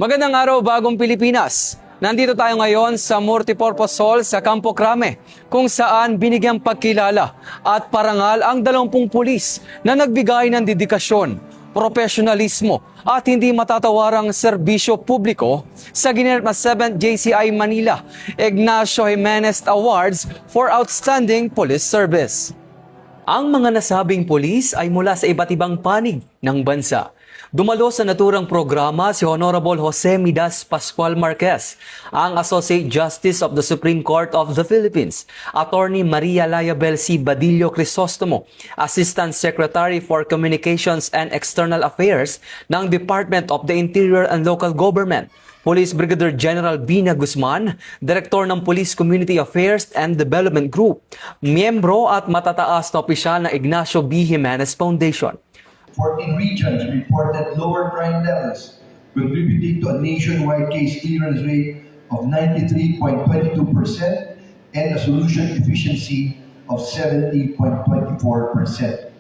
Magandang araw, Bagong Pilipinas. Nandito tayo ngayon sa Multipurpose Hall sa Campo Crame, kung saan binigyang pagkilala at parangal ang 20 pulis na nagbigay ng dedikasyon, profesionalismo at hindi matatawarang serbisyo publiko sa ginanap na 7th JCI Manila Ignacio Jimenez Awards for Outstanding Police Service. Ang mga nasabing pulis ay mula sa iba't ibang panig ng bansa. Dumalo sa naturang programa si Honorable Jose Midas Pascual Marquez, ang Associate Justice of the Supreme Court of the Philippines, Attorney Maria Layabel C. Badillo Crisostomo, Assistant Secretary for Communications and External Affairs ng Department of the Interior and Local Government, Police Brigadier General Bina Guzman, Direktor ng Police Community Affairs and Development Group, miyembro at matataas na opisyal ng Ignacio B. Jimenez Foundation. 14 regions reported lower crime levels, contributing to a nationwide case clearance rate of 93.22% and a solution efficiency of 70.24%.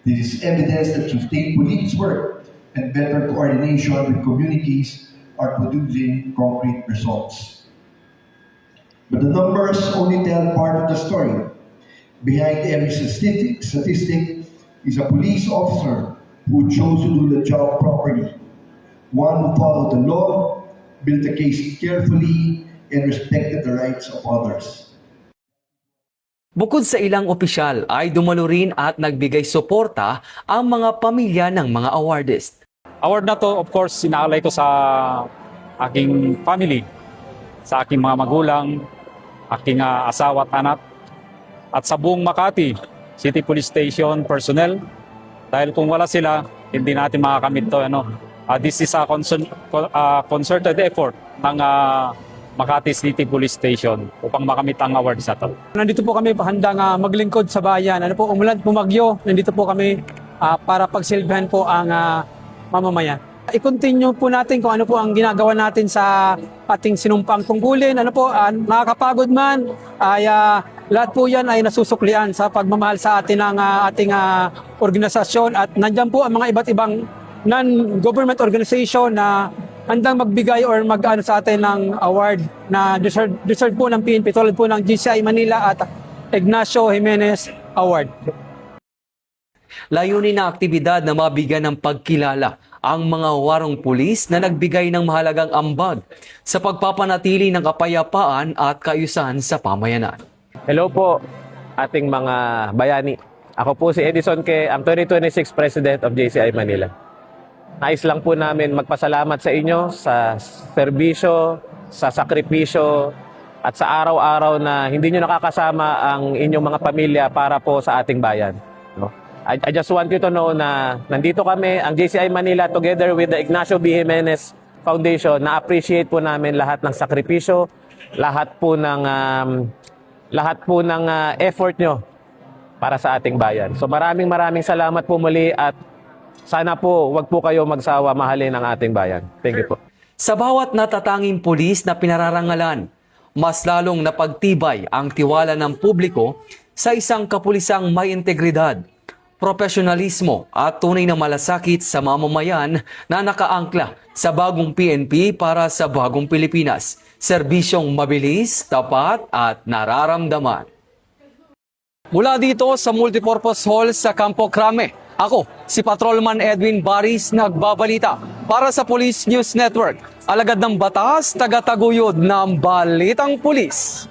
This is evidence that sustained police work and better coordination with communities are producing concrete results. But the numbers only tell part of the story. Behind every statistic is a police officer who chose to do the job properly, one who followed the law, built the case carefully, and respected the rights of others. Bukod sa ilang opisyal ay dumalo rin at nagbigay suporta ang mga pamilya ng mga awardist. Award na to, of course, sinaalay ko sa aking family, sa aking mga magulang, aking asawa at anak, at sa buong Makati City Police Station personnel. Dahil kung wala sila, hindi natin makakamit to. This is a concerted effort ng Makati City Police Station upang makamit ang award sa to. Nandito po kami handang maglingkod sa bayan. Umulan, bumagyo. Nandito po kami para pagsilbihan po ang mamamayan. I-continue po natin kung ano po ang ginagawa natin sa ating sinumpang tungkulin. Nakakapagod man, ay lahat po yan ay nasusuklian sa pagmamahal sa atin ng ating organisasyon. At nandiyan po ang mga iba't ibang non-government organization na handang magbigay or mag-ano sa atin ng award na deserve po ng PNP, tulad po ng GCI Manila at Ignacio Jimenez Award. Layunin ng aktibidad na mabigyan ng pagkilala ang mga warong pulis na nagbigay ng mahalagang ambag sa pagpapanatili ng kapayapaan at kaayusan sa pamayanan. Hello po ating mga bayani. Ako po si Edison Ke, ang 2026 President of JCI Manila. Nais lang po namin magpasalamat sa inyo sa serbisyo, sa sakripisyo at sa araw-araw na hindi nyo nakakasama ang inyong mga pamilya para po sa ating bayan. I just want you to know na nandito kami, ang JCI Manila, together with the Ignacio B. Jimenez Foundation, na-appreciate po namin lahat ng sakripisyo, lahat po ng effort nyo para sa ating bayan. So maraming salamat po muli at sana po wag po kayo magsawa mahalin ang ating bayan. Thank you po. Sa bawat natatanging pulis na pinararangalan, mas lalong napagtibay ang tiwala ng publiko sa isang kapulisang may integridad, profesionalismo at tunay na malasakit sa mamamayan na nakaangkla sa bagong PNP para sa bagong Pilipinas. Serbisyong mabilis, tapat at nararamdaman. Mula dito sa Multipurpose Hall sa Campo Crame, ako si Patrolman Edwin Baris nagbabalita para sa Police News Network. Alagad ng batas, tagataguyod ng Balitang Pulis.